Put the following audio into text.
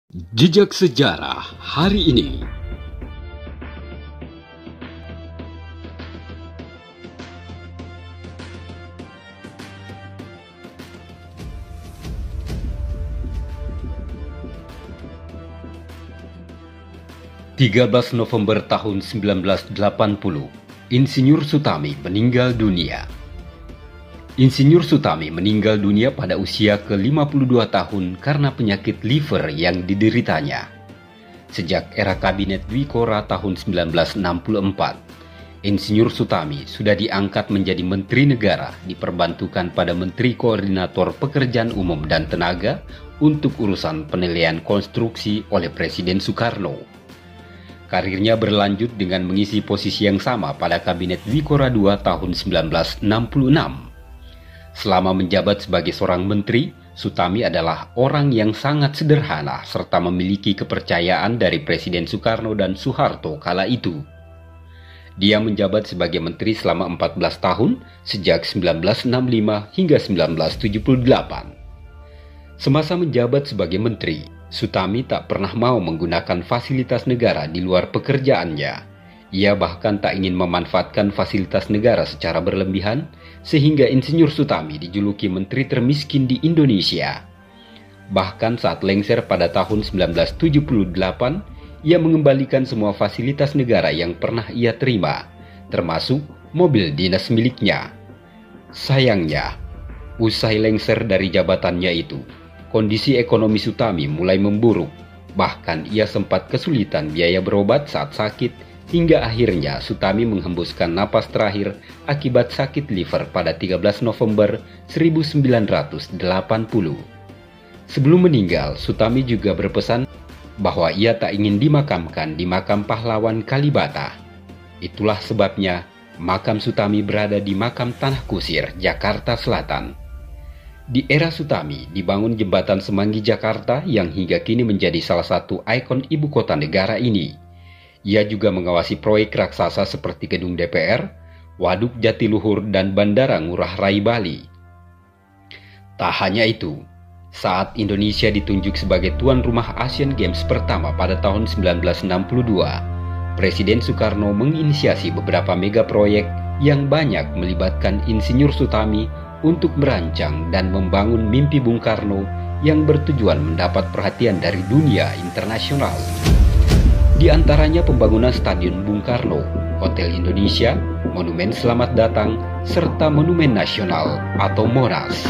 Jejak Sejarah hari ini. November 13 tahun 1980, Insinyur Sutami meninggal dunia. Insinyur Sutami meninggal dunia pada usia ke-52 tahun karena penyakit liver yang dideritanya. Sejak era Kabinet Dwi Kora tahun 1964, Insinyur Sutami sudah diangkat menjadi Menteri Negara diperbantukan pada Menteri Koordinator Pekerjaan Umum dan Tenaga untuk urusan penilaian konstruksi oleh Presiden Soekarno. Karirnya berlanjut dengan mengisi posisi yang sama pada Kabinet Dwi Kora II tahun 1966. Selama menjabat sebagai seorang menteri, Sutami adalah orang yang sangat sederhana serta memiliki kepercayaan dari Presiden Soekarno dan Soeharto kala itu. Dia menjabat sebagai menteri selama 14 tahun sejak 1965 hingga 1978. Semasa menjabat sebagai menteri, Sutami tak pernah mau menggunakan fasilitas negara di luar pekerjaannya. Ia bahkan tak ingin memanfaatkan fasilitas negara secara berlebihan, sehingga Insinyur Sutami dijuluki menteri termiskin di Indonesia. Bahkan saat lengser pada tahun 1978, ia mengembalikan semua fasilitas negara yang pernah ia terima, termasuk mobil dinas miliknya. Sayangnya, usai lengser dari jabatannya itu, kondisi ekonomi Sutami mulai memburuk. Bahkan ia sempat kesulitan biaya berobat saat sakit, hingga akhirnya Sutami menghembuskan napas terakhir akibat sakit liver pada 13 November 1980. Sebelum meninggal, Sutami juga berpesan bahwa ia tak ingin dimakamkan di makam pahlawan Kalibata. Itulah sebabnya makam Sutami berada di Makam Tanah Kusir, Jakarta Selatan. Di era Sutami dibangun jembatan Semanggi Jakarta yang hingga kini menjadi salah satu ikon ibu kota negara ini. Ia juga mengawasi proyek raksasa seperti Gedung DPR, Waduk Jatiluhur, dan Bandara Ngurah Rai Bali. Tak hanya itu, saat Indonesia ditunjuk sebagai tuan rumah Asian Games pertama pada tahun 1962, Presiden Soekarno menginisiasi beberapa mega proyek yang banyak melibatkan Insinyur Sutami untuk merancang dan membangun mimpi Bung Karno yang bertujuan mendapat perhatian dari dunia internasional. Di antaranya pembangunan Stadion Bung Karno, Hotel Indonesia, Monumen Selamat Datang, serta Monumen Nasional atau Monas.